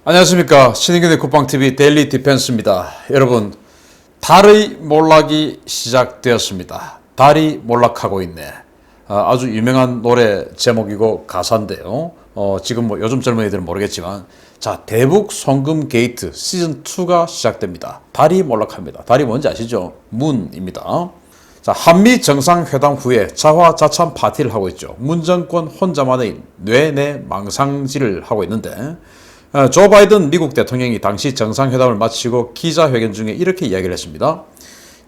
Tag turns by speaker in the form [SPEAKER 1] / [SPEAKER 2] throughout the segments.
[SPEAKER 1] 안녕하십니까. 신인균의 국방TV 데일리 디펜스입니다. 여러분, 달의 몰락이 시작되었습니다. 달이 몰락하고 있네. 아주 유명한 노래 제목이고 가사인데요. 지금 뭐 요즘 젊은이들은 모르겠지만, 자, 대북 송금 게이트 시즌2가 시작됩니다. 달이 몰락합니다. 달이 뭔지 아시죠? 문입니다. 자, 한미 정상회담 후에 자화자찬 파티를 하고 있죠. 문 정권 혼자만의 뇌내 망상질을 하고 있는데, 조 바이든 미국 대통령이 당시 정상회담을 마치고 기자회견 중에 이렇게 이야기를 했습니다.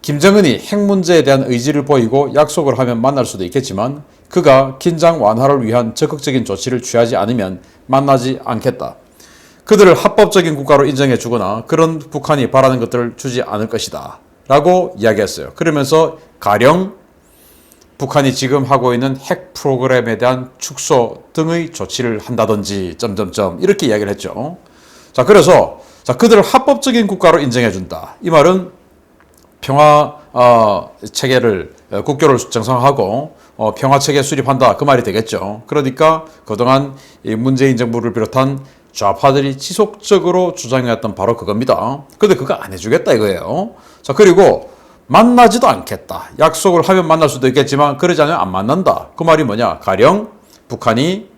[SPEAKER 1] 김정은이 핵 문제에 대한 의지를 보이고 약속을 하면 만날 수도 있겠지만 그가 긴장 완화를 위한 적극적인 조치를 취하지 않으면 만나지 않겠다. 그들을 합법적인 국가로 인정해 주거나 그런 북한이 바라는 것들을 주지 않을 것이다. 라고 이야기했어요. 그러면서 가령 북한이 지금 하고 있는 핵 프로그램에 대한 축소 등의 조치를 한다든지 이렇게 이야기를 했죠. 자, 그래서 그들을 합법적인 국가로 인정해 준다. 이 말은 평화 체계를 국교를 정상화하고 평화 체계 수립한다. 그 말이 되겠죠. 그러니까 그동안 문재인 정부를 비롯한 좌파들이 지속적으로 주장해왔던 바로 그겁니다. 근데 그거 안 해주겠다 이거예요. 자, 그리고 만나지도 않겠다. 약속을 하면 만날 수도 있겠지만 그러지 않으면 안 만난다. 그 말이 뭐냐? 가령 북한이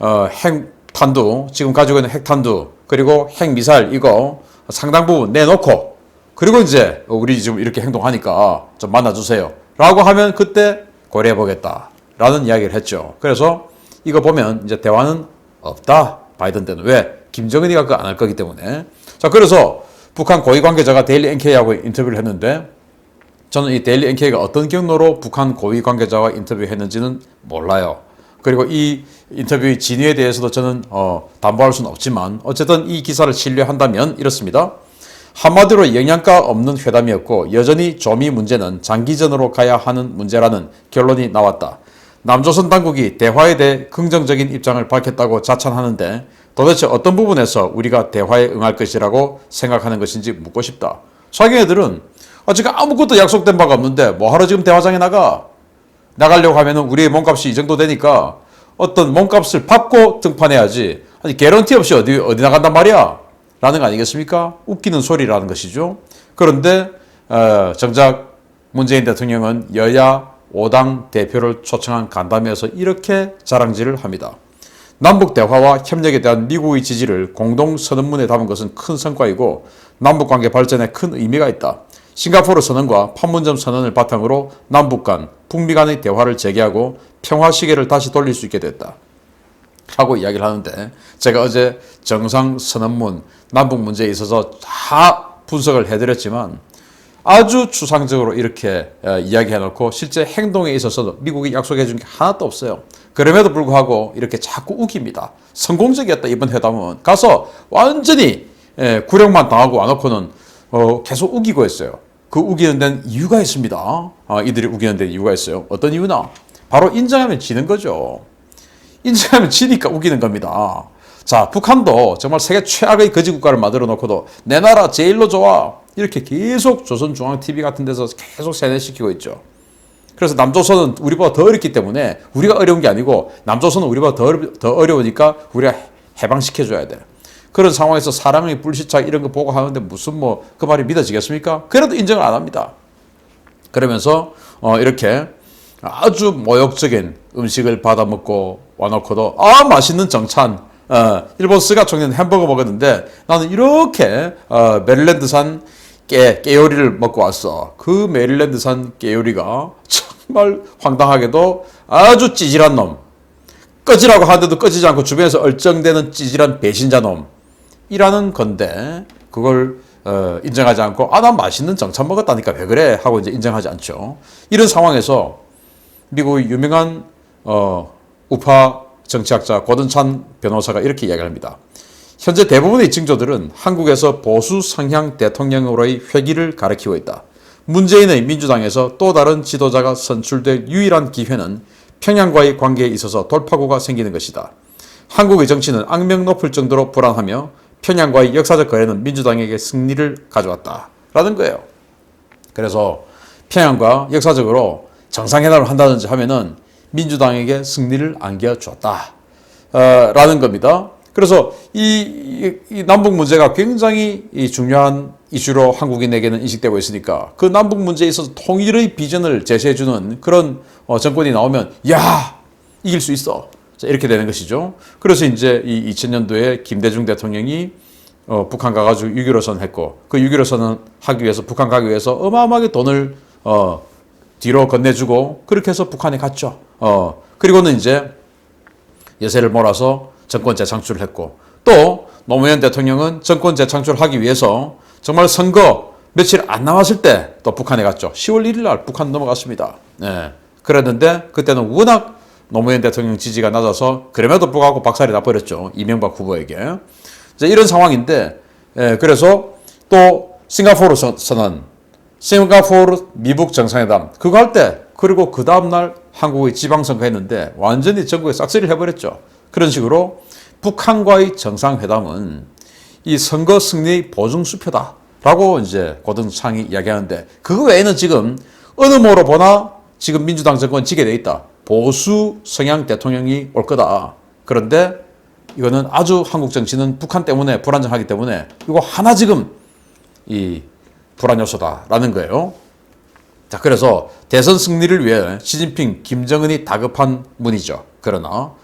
[SPEAKER 1] 핵탄두, 지금 가지고 있는 핵탄두, 그리고 핵미사일 이거 상당 부분 내놓고 그리고 이제 우리 지금 이렇게 행동하니까 좀 만나주세요. 라고 하면 그때 고려해보겠다. 라는 이야기를 했죠. 그래서 이거 보면 이제 대화는 없다. 바이든 때는. 왜? 김정은이가 그거 안 할 거기 때문에. 자, 그래서 북한 고위 관계자가 데일리 NK하고 인터뷰를 했는데 저는 이 데일리 NK가 어떤 경로로 북한 고위 관계자와 인터뷰했는지는 몰라요. 그리고 이 인터뷰의 진위에 대해서도 저는 담보할 수는 없지만 어쨌든 이 기사를 신뢰한다면 이렇습니다. 한마디로 영양가 없는 회담이었고 여전히 조미 문제는 장기전으로 가야 하는 문제라는 결론이 나왔다. 남조선 당국이 대화에 대해 긍정적인 입장을 밝혔다고 자찬하는데 도대체 어떤 부분에서 우리가 대화에 응할 것이라고 생각하는 것인지 묻고 싶다. 자기네들은 지금 아무것도 약속된 바가 없는데 뭐하러 지금 대화장에 나가려고 하면은 우리의 몸값이 이 정도 되니까 어떤 몸값을 받고 등판해야지. 아니 개런티 없이 어디 나간단 말이야? 라는 거 아니겠습니까? 웃기는 소리라는 것이죠. 그런데 정작 문재인 대통령은 여야 5당 대표를 초청한 간담회에서 이렇게 자랑질을 합니다. 남북 대화와 협력에 대한 미국의 지지를 공동 선언문에 담은 것은 큰 성과이고 남북관계 발전에 큰 의미가 있다. 싱가포르 선언과 판문점 선언을 바탕으로 남북 간, 북미 간의 대화를 재개하고 평화 시계를 다시 돌릴 수 있게 됐다. 하고 이야기를 하는데 제가 어제 정상 선언문, 남북 문제에 있어서 다 분석을 해드렸지만 아주 추상적으로 이렇게 이야기해놓고 실제 행동에 있어서 미국이 약속해 준 게 하나도 없어요. 그럼에도 불구하고 이렇게 자꾸 우깁니다. 성공적이었다 이번 회담은. 가서 완전히 굴욕만 당하고 와놓고는 계속 우기고 있어요. 그 우기는 데는 이유가 있습니다. 이들이 우기는 데는 이유가 있어요. 어떤 이유나? 바로 인정하면 지는 거죠. 인정하면 지니까 우기는 겁니다. 자, 북한도 정말 세계 최악의 거지 국가를 만들어 놓고도 내 나라 제일로 좋아. 이렇게 계속 조선중앙TV 같은 데서 계속 세뇌시키고 있죠. 그래서 남조선은 우리보다 더 어렵기 때문에 우리가 어려운 게 아니고 남조선은 우리보다 더 어려우니까 우리가 해방시켜줘야 돼. 그런 상황에서 사랑의 불시착 이런 거 보고 하는데 무슨 그 말이 믿어지겠습니까? 그래도 인정을 안 합니다. 그러면서 이렇게 아주 모욕적인 음식을 받아 먹고 와놓고도 맛있는 정찬 일본 스가 총리는 햄버거 먹었는데 나는 이렇게 메릴랜드산 깨요리를 먹고 왔어. 그 메릴랜드산 깨요리가 정말 황당하게도 아주 찌질한 놈. 꺼지라고 하는데도 꺼지지 않고 주변에서 얼쩡대는 찌질한 배신자 놈이라는 건데 그걸 인정하지 않고 난 맛있는 정찬 먹었다니까 왜 그래 하고 이제 인정하지 않죠. 이런 상황에서 미국의 유명한 우파 정치학자 고든찬 변호사가 이렇게 이야기를 합니다. 현재 대부분의 징조들은 한국에서 보수 성향 대통령으로의 회귀를 가리키고 있다. 문재인의 민주당에서 또 다른 지도자가 선출될 유일한 기회는 평양과의 관계에 있어서 돌파구가 생기는 것이다. 한국의 정치는 악명 높을 정도로 불안하며 평양과의 역사적 거래는 민주당에게 승리를 가져왔다. 라는 거예요. 그래서 평양과 역사적으로 정상회담을 한다든지 하면은 민주당에게 승리를 안겨줬다. 라는 겁니다. 그래서 이 남북 문제가 굉장히 이 중요한 이슈로 한국인에게는 인식되고 있으니까 그 남북 문제에 있어서 통일의 비전을 제시해주는 그런 정권이 나오면 야 이길 수 있어. 자, 이렇게 되는 것이죠. 그래서 이제 이 2000년도에 김대중 대통령이 북한 가가지고 6.15선 했고 그 6.15선은 하기 위해서 북한 가기 위해서 어마어마하게 돈을 뒤로 건네주고 그렇게 해서 북한에 갔죠. 그리고는 이제 여세를 몰아서 정권 재창출을 했고 또 노무현 대통령은 정권 재창출하기 위해서 정말 선거 며칠 안 남았을 때 또 북한에 갔죠. 10월 1일 날 북한 넘어갔습니다. 네. 그랬는데 그때는 워낙 노무현 대통령 지지가 낮아서 그럼에도 불구하고 박살이 나버렸죠. 이명박 후보에게. 이런 상황인데 그래서 또 싱가포르 선언, 싱가포르 미북 정상회담 그거 할 때 그리고 그 다음날 한국의 지방선거 했는데 완전히 전국에 싹쓸이를 해버렸죠. 그런 식으로 북한과의 정상회담은 이 선거 승리의 보증수표다 라고 이제 고등창이 이야기하는데 그거 외에는 지금 어느 모로 보나 지금 민주당 정권 지게 돼 있다. 보수 성향 대통령이 올 거다. 그런데 이거는 아주 한국 정치는 북한 때문에 불안정하기 때문에 이거 하나 지금 이 불안 요소다라는 거예요. 자, 그래서 대선 승리를 위해 시진핑, 김정은이 다급한 문이죠.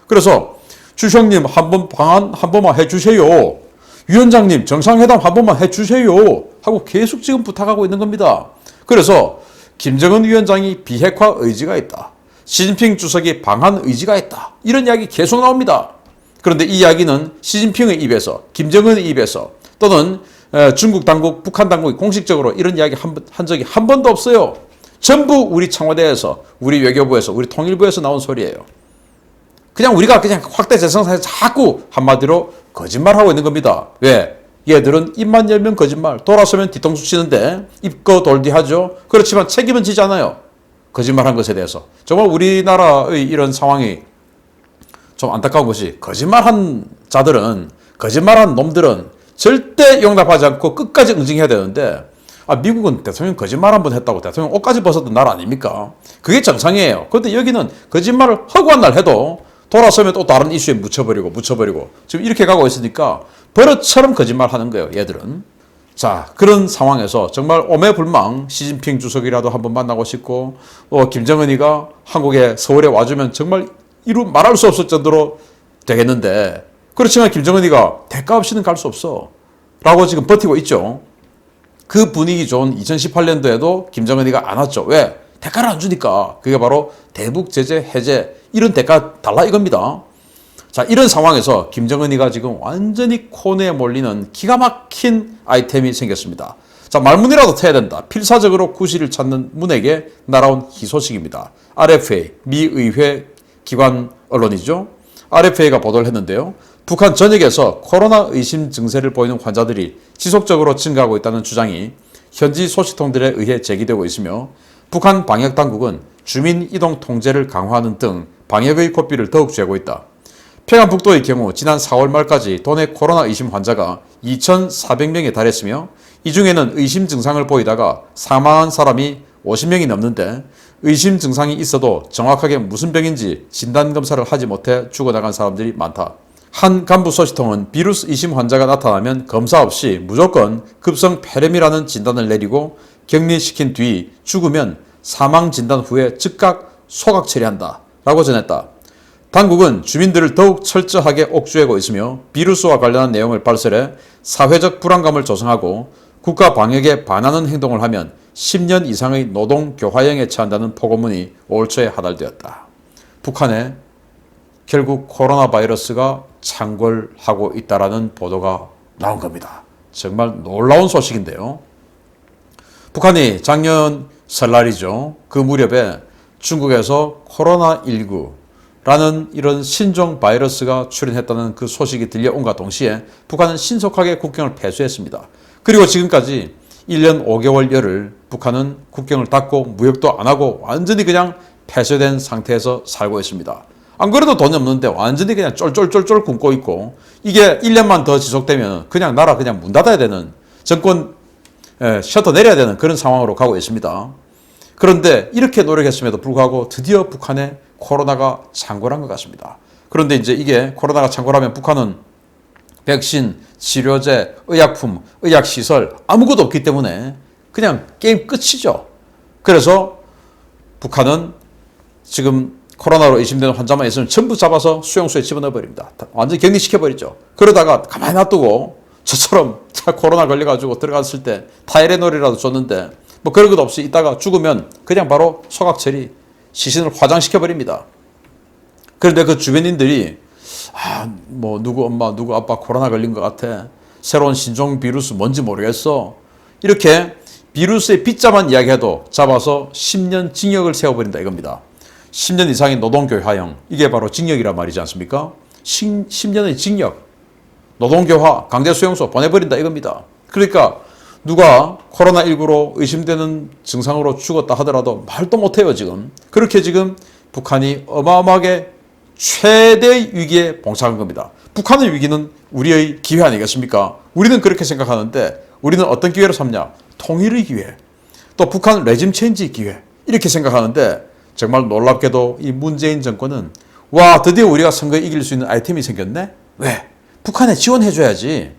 [SPEAKER 1] 그래서 주석님 방안 한 번만 해주세요. 위원장님 정상회담 한 번만 해주세요. 하고 계속 지금 부탁하고 있는 겁니다. 그래서 김정은 위원장이 비핵화 의지가 있다. 시진핑 주석이 방한 의지가 있다. 이런 이야기 계속 나옵니다. 그런데 이 이야기는 시진핑의 입에서, 김정은의 입에서 또는 중국 당국, 북한 당국이 공식적으로 이런 이야기 한 적이 한 번도 없어요. 전부 우리 청와대에서, 우리 외교부에서, 우리 통일부에서 나온 소리예요. 그냥 우리가 그냥 확대 재생산해서 자꾸 한마디로 거짓말하고 있는 겁니다. 왜? 얘들은 입만 열면 거짓말, 돌아서면 뒤통수 치는데 입거 돌디하죠. 그렇지만 책임은 지지 않아요. 거짓말한 것에 대해서. 정말 우리나라의 이런 상황이 좀 안타까운 것이 거짓말한 자들은, 거짓말한 놈들은 절대 용납하지 않고 끝까지 응징해야 되는데 미국은 대통령 거짓말 한 번 했다고 대통령 옷까지 벗었던 나라 아닙니까? 그게 정상이에요. 그런데 여기는 거짓말을 허구한 날 해도 돌아서면 또 다른 이슈에 묻혀버리고 지금 이렇게 가고 있으니까 버릇처럼 거짓말하는 거예요. 얘들은. 자, 그런 상황에서 정말 오매불망 시진핑 주석이라도 한번 만나고 싶고 김정은이가 한국에 서울에 와주면 정말 말할 수 없을 정도로 되겠는데 그렇지만 김정은이가 대가 없이는 갈 수 없어 라고 지금 버티고 있죠. 그 분위기 좋은 2018년도에도 김정은이가 안 왔죠. 왜? 대가를 안 주니까. 그게 바로 대북 제재 해제 이런 대가 달라 이겁니다. 자, 이런 상황에서 김정은이가 지금 완전히 코너에 몰리는 기가 막힌 아이템이 생겼습니다. 자, 말문이라도 트야 된다. 필사적으로 구실을 찾는 문에게 날아온 희소식입니다. RFA, 미의회 기관 언론이죠. RFA가 보도를 했는데요. 북한 전역에서 코로나 의심 증세를 보이는 환자들이 지속적으로 증가하고 있다는 주장이 현지 소식통들에 의해 제기되고 있으며 북한 방역당국은 주민 이동 통제를 강화하는 등 방역의 고삐를 더욱 쥐고 있다. 평안북도의 경우 지난 4월 말까지 도내 코로나 의심 환자가 2,400명에 달했으며 이 중에는 의심 증상을 보이다가 사망한 사람이 50명이 넘는데 의심 증상이 있어도 정확하게 무슨 병인지 진단검사를 하지 못해 죽어나간 사람들이 많다. 한 간부 소식통은 비루스 의심 환자가 나타나면 검사 없이 무조건 급성 폐렴이라는 진단을 내리고 격리시킨 뒤 죽으면 사망 진단 후에 즉각 소각 처리한다 라고 전했다. 당국은 주민들을 더욱 철저하게 옥죄고 있으며 비루스와 관련한 내용을 발설해 사회적 불안감을 조성하고 국가 방역에 반하는 행동을 하면 10년 이상의 노동 교화형에 처한다는 포고문이 올 초에 하달되었다. 북한에 결국 코로나 바이러스가 창궐하고 있다라는 보도가 나온 겁니다. 정말 놀라운 소식인데요. 북한이 작년 설날이죠. 그 무렵에 중국에서 코로나19라는 이런 신종 바이러스가 출현했다는 그 소식이 들려온과 동시에 북한은 신속하게 국경을 폐쇄했습니다. 그리고 지금까지 1년 5개월 열을 북한은 국경을 닫고 무역도 안 하고 완전히 그냥 폐쇄된 상태에서 살고 있습니다. 안 그래도 돈이 없는데 완전히 그냥 쫄쫄쫄쫄 굶고 있고 이게 1년만 더 지속되면 그냥 나라 그냥 문 닫아야 되는 정권 셔터 내려야 되는 그런 상황으로 가고 있습니다. 그런데 이렇게 노력했음에도 불구하고 드디어 북한에 코로나가 창궐한 것 같습니다. 그런데 이제 이게 코로나가 창궐하면 북한은 백신, 치료제, 의약품, 의학시설 아무것도 없기 때문에 그냥 게임 끝이죠. 그래서 북한은 지금 코로나로 의심되는 환자만 있으면 전부 잡아서 수용소에 집어넣어버립니다. 완전히 격리시켜버리죠. 그러다가 가만히 놔두고 저처럼 코로나 걸려가지고 들어갔을 때 타이레놀이라도 줬는데 뭐 그런 것 없이 있다가 죽으면 그냥 바로 소각 처리, 시신을 화장시켜버립니다. 그런데 그 주변인들이 뭐 누구 엄마, 누구 아빠 코로나 걸린 것 같아. 새로운 신종 비루스 뭔지 모르겠어. 이렇게 비루스의 빗자만 이야기해도 잡아서 10년 징역을 세워버린다 이겁니다. 10년 이상의 노동교화형, 이게 바로 징역이란 말이지 않습니까? 10년의 징역, 노동교화, 강제수용소 보내버린다 이겁니다. 그러니까 누가 코로나19로 의심되는 증상으로 죽었다 하더라도 말도 못해요 지금. 그렇게 지금 북한이 어마어마하게 최대의 위기에 봉착한 겁니다. 북한의 위기는 우리의 기회 아니겠습니까? 우리는 그렇게 생각하는데 우리는 어떤 기회로 삼냐? 통일의 기회, 또 북한 레짐 체인지 기회, 이렇게 생각하는데 정말 놀랍게도 이 문재인 정권은 와 드디어 우리가 선거에 이길 수 있는 아이템이 생겼네? 왜? 북한에 지원해줘야지.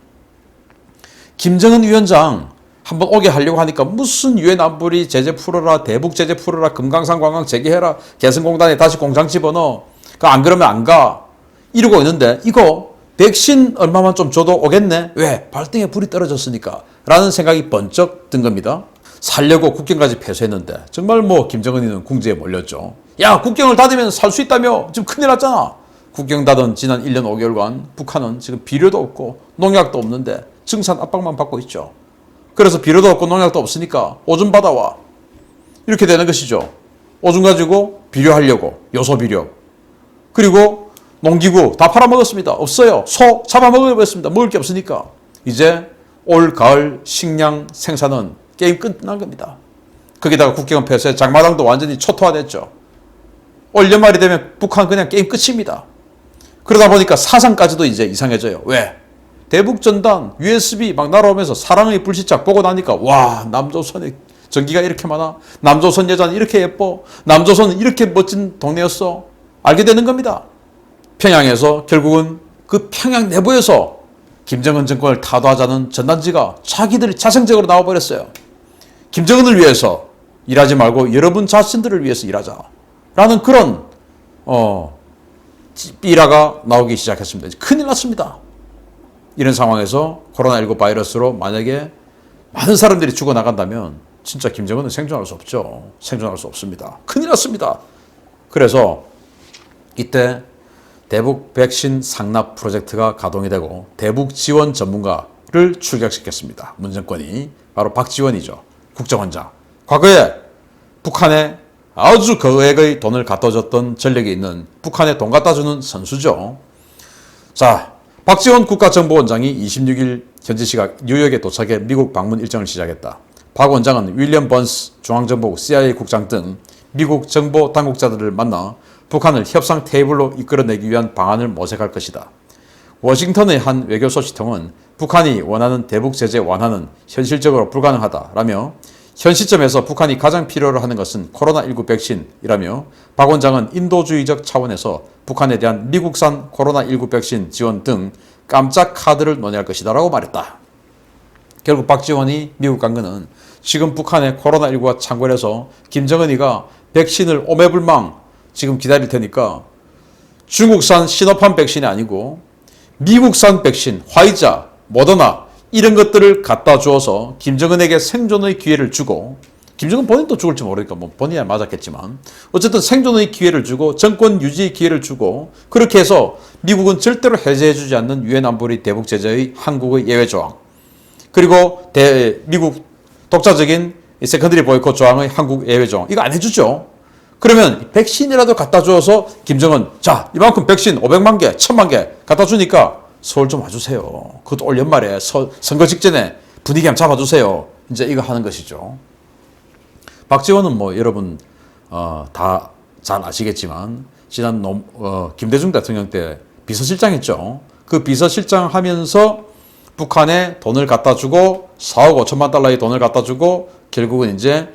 [SPEAKER 1] 김정은 위원장 한번 오게 하려고 하니까 무슨 유엔 안보리 제재 풀어라, 대북 제재 풀어라, 금강산 관광 재개해라, 개성공단에 다시 공장 집어넣어, 안 그러면 안 가, 이러고 있는데 이거 백신 얼마만 좀 줘도 오겠네? 왜? 발등에 불이 떨어졌으니까 라는 생각이 번쩍 든 겁니다. 살려고 국경까지 폐쇄했는데 정말 뭐 김정은이는 궁지에 몰렸죠. 야, 국경을 닫으면 살 수 있다며? 지금 큰일 났잖아. 국경 닫은 지난 1년 5개월간 북한은 지금 비료도 없고 농약도 없는데 증산 압박만 받고 있죠. 그래서 비료도 없고 농약도 없으니까 오줌 받아와, 이렇게 되는 것이죠. 오줌 가지고 비료하려고, 요소 비료. 그리고 농기구 다 팔아먹었습니다. 없어요. 소 잡아먹어버렸습니다. 먹을 게 없으니까. 이제 올 가을 식량 생산은 게임 끝난 겁니다. 거기다가 국경은 폐쇄, 장마당도 완전히 초토화됐죠. 올 연말이 되면 북한 그냥 게임 끝입니다. 그러다 보니까 사상까지도 이제 이상해져요. 왜? 대북전단, USB 막 날아오면서 사랑의 불시착 보고 나니까 와, 남조선에 전기가 이렇게 많아? 남조선 여자는 이렇게 예뻐? 남조선은 이렇게 멋진 동네였어? 알게 되는 겁니다. 평양에서 결국은 그 평양 내부에서 김정은 정권을 타도하자는 전단지가 자기들이 자생적으로 나와버렸어요. 김정은을 위해서 일하지 말고 여러분 자신들을 위해서 일하자 라는 그런 삐라가 나오기 시작했습니다. 큰일 났습니다. 이런 상황에서 코로나19 바이러스로 만약에 많은 사람들이 죽어나간다면 진짜 김정은은 생존할 수 없죠. 생존할 수 없습니다. 큰일 났습니다. 그래서 이때 대북 백신 상납 프로젝트가 가동이 되고 대북 지원 전문가를 출격시켰습니다. 문 정권이 바로 박지원이죠. 국정원장. 과거에 북한에 아주 거액의 돈을 갖다 줬던 전력이 있는, 북한에 돈 갖다 주는 선수죠. 자, 박지원 국가정보원장이 26일 현지 시각 뉴욕에 도착해 미국 방문 일정을 시작했다. 박 원장은 윌리엄 번스 중앙정보국 CIA 국장 등 미국 정보 당국자들을 만나 북한을 협상 테이블로 이끌어내기 위한 방안을 모색할 것이다. 워싱턴의 한 외교 소식통은 북한이 원하는 대북 제재 완화는 현실적으로 불가능하다라며 현 시점에서 북한이 가장 필요로 하는 것은 코로나19 백신이라며 박 원장은 인도주의적 차원에서 북한에 대한 미국산 코로나19 백신 지원 등 깜짝 카드를 논의할 것이다 라고 말했다. 결국 박지원이 미국 간 거는 지금 북한의 코로나19가 창궐해서 김정은이가 백신을 오매불망 지금 기다릴 테니까 중국산 시노팜 백신이 아니고 미국산 백신, 화이자, 모더나 이런 것들을 갖다 주어서 김정은에게 생존의 기회를 주고, 김정은 본인도 죽을지 모르니까 뭐 본인이 맞았겠지만 어쨌든 생존의 기회를 주고 정권 유지의 기회를 주고, 그렇게 해서 미국은 절대로 해제해주지 않는 유엔 안보리 대북 제재의 한국의 예외 조항, 그리고 미국 독자적인 세컨드리 보이콧 조항의 한국 예외 조항, 이거 안 해주죠. 그러면 백신이라도 갖다 줘서 김정은 자 이만큼 백신 500만 개, 1000만 개 갖다 주니까 서울 좀 와주세요. 그것도 올 연말에 선거 직전에 분위기 한번 잡아주세요. 이제 이거 하는 것이죠. 박지원은 뭐 여러분 다 잘 아시겠지만 지난 김대중 대통령 때 비서실장했죠. 그 비서실장 하면서 북한에 돈을 갖다 주고 4억 5천만 달러의 돈을 갖다 주고 결국은 이제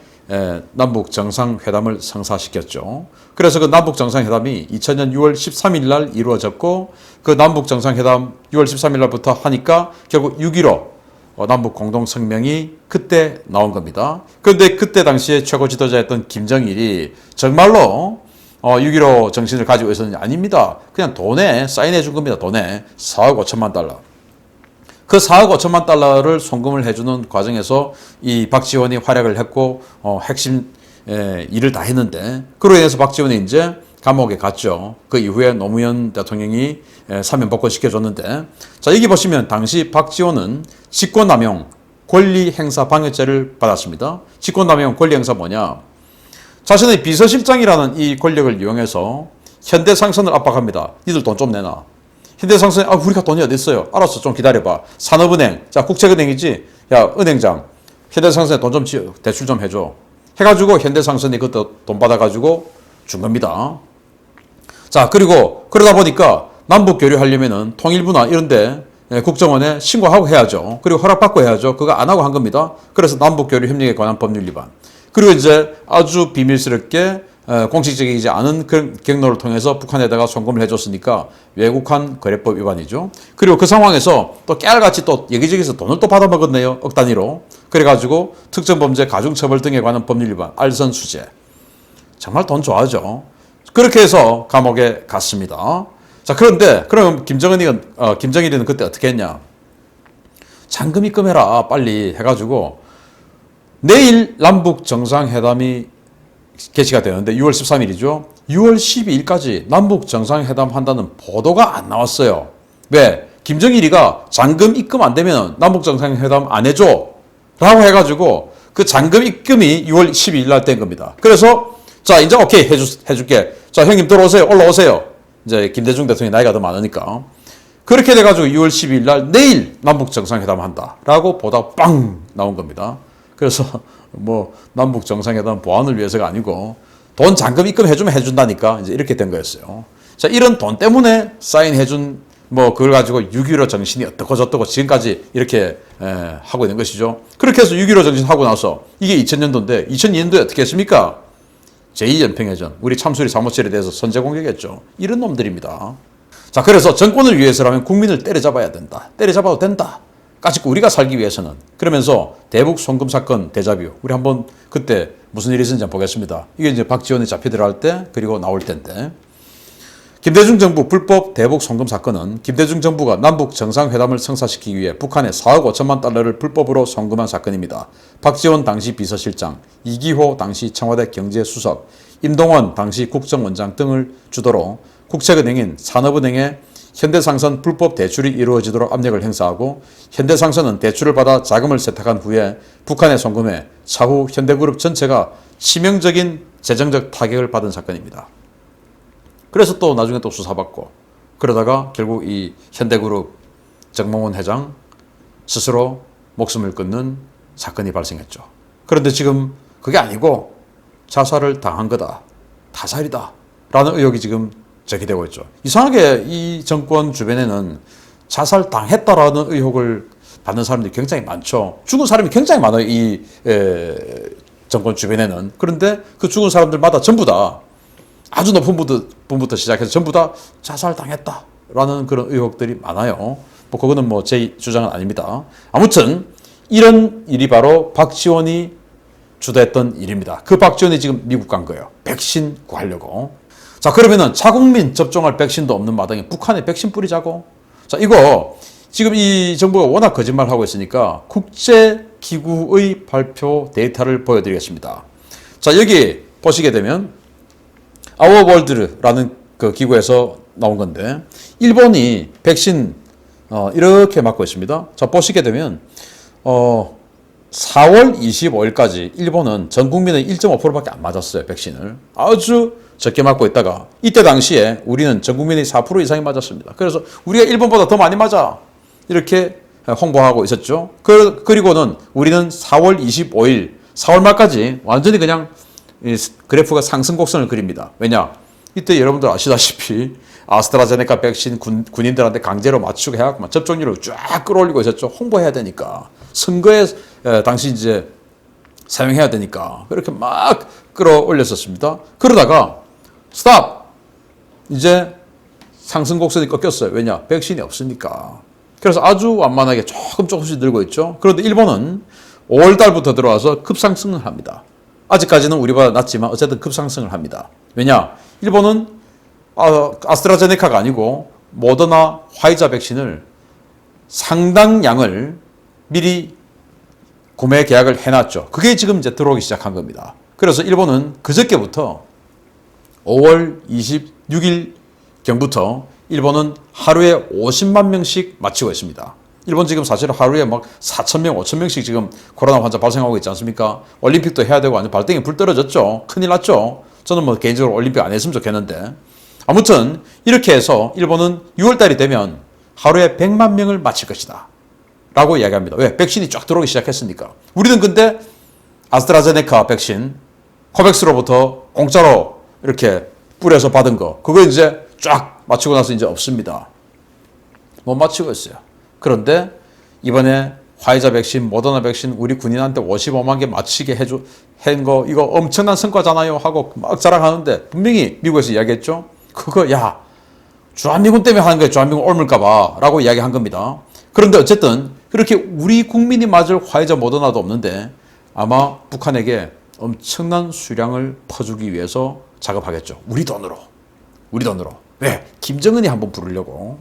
[SPEAKER 1] 남북 정상회담을 성사시켰죠. 그래서 그 남북 정상회담이 2000년 6월 13일 날 이루어졌고 그 남북 정상회담 6월 13일 날부터 하니까 결국 6.15 남북 공동성명이 그때 나온 겁니다. 그런데 그때 당시에 최고 지도자였던 김정일이 정말로 6.15 정신을 가지고 있었는지 아닙니다. 그냥 돈에 사인해 준 겁니다. 돈에 4억 5천만 달러. 그 4억 5천만 달러를 송금을 해주는 과정에서 이 박지원이 활약을 했고 핵심 일을 다 했는데 그로 인해서 박지원이 이제 감옥에 갔죠. 그 이후에 노무현 대통령이 사면 복권시켜줬는데 자 여기 보시면 당시 박지원은 직권남용 권리행사 방해죄를 받았습니다. 직권남용 권리행사 뭐냐? 자신의 비서실장이라는 이 권력을 이용해서 현대상선을 압박합니다. 니들 돈 좀 내놔. 현대상선이 우리가 돈이 어디 있어요? 알았어 좀 기다려봐. 산업은행 자 국책은행이지. 야 은행장 현대상선에 돈 좀 대출 좀 해줘. 해가지고 현대상선이 그때 돈 받아가지고 준 겁니다. 자 그리고 그러다 보니까 남북 교류하려면은 통일부나 이런데 국정원에 신고하고 해야죠. 그리고 허락받고 해야죠. 그거 안 하고 한 겁니다. 그래서 남북 교류 협력에 관한 법률 위반. 그리고 이제 아주 비밀스럽게 공식적이지 않은 그런 경로를 통해서 북한에다가 송금을 해줬으니까 외국환 거래법 위반이죠. 그리고 그 상황에서 또 깨알같이 또 여기저기서 돈을 또 받아먹었네요. 억 단위로. 그래가지고 특정범죄 가중처벌 등에 관한 법률 위반, 알선수재. 정말 돈 좋아하죠. 그렇게 해서 감옥에 갔습니다. 자 그런데 그럼 김정일이는 그때 어떻게 했냐? 잔금 입금해라 빨리 해가지고 내일 남북 정상회담이 개시가 되는데 6월 13일이죠. 6월 12일까지 남북 정상회담 한다는 보도가 안 나왔어요. 왜? 김정일이가 잔금 입금 안 되면 남북 정상회담 안 해줘 라고 해가지고 그 잔금 입금이 6월 12일 날 된 겁니다. 그래서 자 이제 오케이 해줄게. 자 형님 들어오세요. 올라오세요. 이제 김대중 대통령이 나이가 더 많으니까 그렇게 돼가지고 6월 12일 날 내일 남북 정상회담 한다 라고 보다 빵 나온 겁니다. 그래서 뭐 남북 정상회담 보안을 위해서가 아니고 돈 잔금 입금해주면 해준다니까 이제 이렇게 된 거였어요. 자 이런 돈 때문에 사인해준 뭐 그걸 가지고 6.15 정신이 어떻고 저떻고 지금까지 이렇게 하고 있는 것이죠. 그렇게 해서 6.15 정신 하고 나서 이게 2000년도인데 2002년도에 어떻게 했습니까? 제2연평해전 우리 참수리 사무실에 대해서 선제 공격했죠. 이런 놈들입니다. 자 그래서 정권을 위해서라면 국민을 때려잡아야 된다. 때려잡아도 된다. 까짓 우리가 살기 위해서는 그러면서 대북 송금 사건 데자뷰 우리 한번 그때 무슨 일이 있었는지 보겠습니다. 이게 이제 박지원이 잡혀 들어갈 때 그리고 나올 때인데 김대중 정부 불법 대북 송금 사건은 김대중 정부가 남북 정상회담을 성사시키기 위해 북한에 4억 5천만 달러를 불법으로 송금한 사건입니다. 박지원 당시 비서실장, 이기호 당시 청와대 경제수석, 임동원 당시 국정원장 등을 주도로 국책은행인 산업은행에 현대상선 불법 대출이 이루어지도록 압력을 행사하고 현대상선은 대출을 받아 자금을 세탁한 후에 북한에 송금해 차후 현대그룹 전체가 치명적인 재정적 타격을 받은 사건입니다. 그래서 또 나중에 또 수사받고 그러다가 결국 이 현대그룹 정몽원 회장 스스로 목숨을 끊는 사건이 발생했죠. 그런데 지금 그게 아니고 자살을 당한 거다. 타살이다. 라는 의혹이 지금 제기되고 있죠. 이상하게 이 정권 주변에는 자살 당했다라는 의혹을 받는 사람들이 굉장히 많죠. 죽은 사람이 굉장히 많아요. 이 정권 주변에는. 그런데 그 죽은 사람들마다 전부 다 아주 높은 분부터 시작해서 전부 다 자살 당했다라는 그런 의혹들이 많아요. 뭐 그거는 뭐 제 주장은 아닙니다. 아무튼 이런 일이 바로 박지원이 주도했던 일입니다. 그 박지원이 지금 미국 간 거예요. 백신 구하려고. 자 그러면은 자국민 접종할 백신도 없는 마당에 북한에 백신 뿌리자고. 자 이거 지금 이 정부가 워낙 거짓말하고 있으니까 국제기구의 발표 데이터를 보여드리겠습니다. 자 여기 보시게 되면 아워월드라는 그 기구에서 나온 건데 일본이 백신 이렇게 맞고 있습니다. 자 보시게 되면 4월 25일까지 일본은 전 국민의 1.5%밖에 안 맞았어요. 백신을 아주 적게 맞고 있다가 이때 당시에 우리는 전 국민의 4% 이상이 맞았습니다. 그래서 우리가 일본보다 더 많이 맞아 이렇게 홍보하고 있었죠. 그리고는 우리는 4월 25일 4월 말까지 완전히 그냥 이 그래프가 상승 곡선을 그립니다. 왜냐? 이때 여러분들 아시다시피 아스트라제네카 백신 군인들한테 강제로 맞추고 해갖고 접종률을 쫙 끌어올리고 있었죠. 홍보해야 되니까. 선거에 당시 이제 사용해야 되니까 그렇게 막 끌어올렸었습니다. 그러다가 스탑! 이제 상승 곡선이 꺾였어요. 왜냐? 백신이 없으니까. 그래서 아주 완만하게 조금씩 늘고 있죠. 그런데 일본은 5월 달부터 들어와서 급상승을 합니다. 아직까지는 우리보다 낮지만 어쨌든 급상승을 합니다. 왜냐? 일본은 아스트라제네카가 아니고 모더나 화이자 백신을 상당량을 미리 구매 계약을 해놨죠. 그게 지금 이제 들어오기 시작한 겁니다. 그래서 일본은 그저께부터 5월 26일 경부터 일본은 하루에 50만 명씩 맞히고 있습니다. 일본 지금 사실 하루에 막 4,000명, 5,000명씩 지금 코로나 환자 발생하고 있지 않습니까? 올림픽도 해야 되고 완전 발등에 불 떨어졌죠. 큰일 났죠. 저는 뭐 개인적으로 올림픽 안 했으면 좋겠는데. 아무튼 이렇게 해서 일본은 6월 달이 되면 하루에 100만 명을 맞힐 것이다. 라고 이야기합니다. 왜? 백신이 쫙 들어오기 시작했으니까. 우리는 근데 아스트라제네카 백신 코백스로부터 공짜로 이렇게 뿌려서 받은 거 그거 이제 쫙 맞히고 나서 이제 없습니다. 못 맞히고 있어요. 그런데 이번에 화이자 백신, 모더나 백신 우리 군인한테 55만 개 맞히게 한 거 이거 엄청난 성과잖아요 하고 막 자랑하는데 분명히 미국에서 이야기했죠. 그거 야 주한미군 때문에 하는 거야. 주한미군 옮을까 봐 라고 이야기한 겁니다. 그런데 어쨌든 그렇게 우리 국민이 맞을 화이자 모더나도 없는데 아마 북한에게 엄청난 수량을 퍼주기 위해서 작업하겠죠. 우리 돈으로. 왜? 김정은이 한번 부르려고.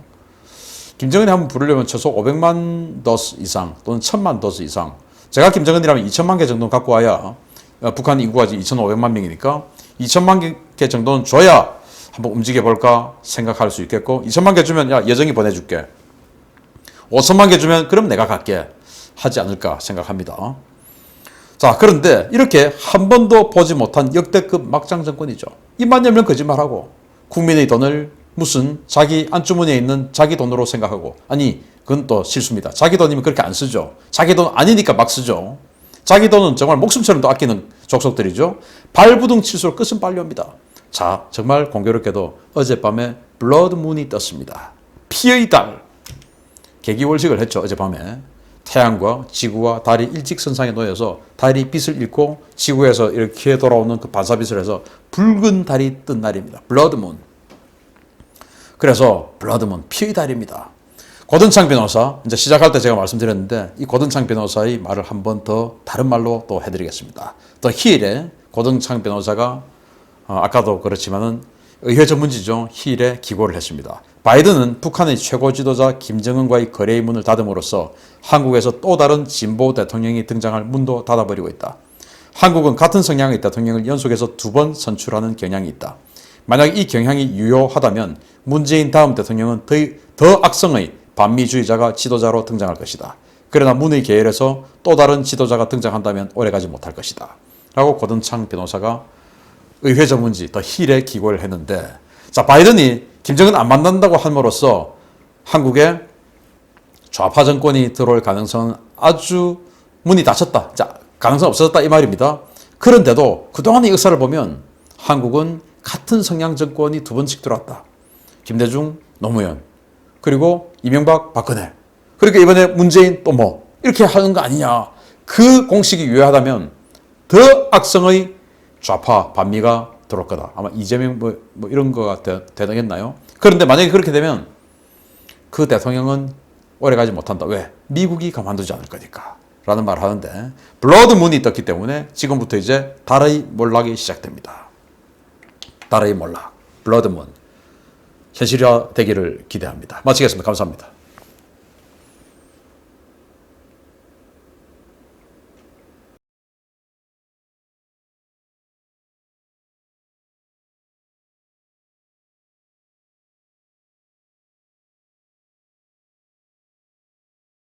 [SPEAKER 1] 김정은이 한번 부르려면 최소 500만 도스 이상 또는 1000만 도스 이상. 제가 김정은이라면 2000만 개 정도 갖고 와야 북한 인구가 2500만 명이니까 2000만 개 정도는 줘야 한번 움직여볼까 생각할 수 있겠고 2000만 개 주면 야 예정이 보내줄게. 5천만 개 주면 그럼 내가 갈게 하지 않을까 생각합니다. 자, 그런데 이렇게 한 번도 보지 못한 역대급 막장 정권이죠. 입만 열면 거짓말하고 국민의 돈을 무슨 자기 안주머니에 있는 자기 돈으로 생각하고 아니 그건 또 실수입니다. 자기 돈이면 그렇게 안 쓰죠. 자기 돈 아니니까 막 쓰죠. 자기 돈은 정말 목숨처럼 또 아끼는 족속들이죠. 발부둥 칠수록 끝은 빨려옵니다. 자, 정말 공교롭게도 어젯밤에 블러드문이 떴습니다. 피의 달. 개기월식을 했죠. 어젯밤에. 태양과 지구와 달이 일직선상에 놓여서 달이 빛을 잃고 지구에서 이렇게 돌아오는 그 반사빛을 해서 붉은 달이 뜬 날입니다. 블러드문. 그래서 블러드문, 피의 달입니다. 고든창 변호사, 이제 시작할 때 제가 말씀드렸는데 이 고든창 변호사의 말을 한 번 더 다른 말로 또 해드리겠습니다. 더 힐에 고든창 변호사가 아까도 그렇지만은 의회 전문지죠. 힐에 기고를 했습니다. 바이든은 북한의 최고 지도자 김정은과의 거래의 문을 닫음으로써 한국에서 또 다른 진보 대통령이 등장할 문도 닫아버리고 있다. 한국은 같은 성향의 대통령을 연속해서 2번 선출하는 경향이 있다. 만약 이 경향이 유효하다면 문재인 다음 대통령은 더 악성의 반미주의자가 지도자로 등장할 것이다. 그러나 문의 계열에서 또 다른 지도자가 등장한다면 오래가지 못할 것이다. 라고 고든창 변호사가 의회 전문지 더 힐에 기고를 했는데 자 바이든이 김정은 안 만난다고 함으로써 한국에 좌파 정권이 들어올 가능성은 아주 문이 닫혔다. 자 가능성 없어졌다 이 말입니다. 그런데도 그동안의 역사를 보면 한국은 같은 성향 정권이 2번씩 들어왔다. 김대중, 노무현 그리고 이명박, 박근혜 그러니까 이번에 문재인 또 뭐 이렇게 하는 거 아니냐. 그 공식이 유효하다면 더 악성의 좌파, 반미가 들어올 거다. 아마 이재명 뭐 이런 거가 되겠나요? 그런데 만약에 그렇게 되면 그 대통령은 오래가지 못한다. 왜? 미국이 가만두지 않을 거니까. 라는 말을 하는데 블러드문이 떴기 때문에 지금부터 이제 달의 몰락이 시작됩니다. 달의 몰락, 블러드문. 현실화 되기를 기대합니다. 마치겠습니다. 감사합니다.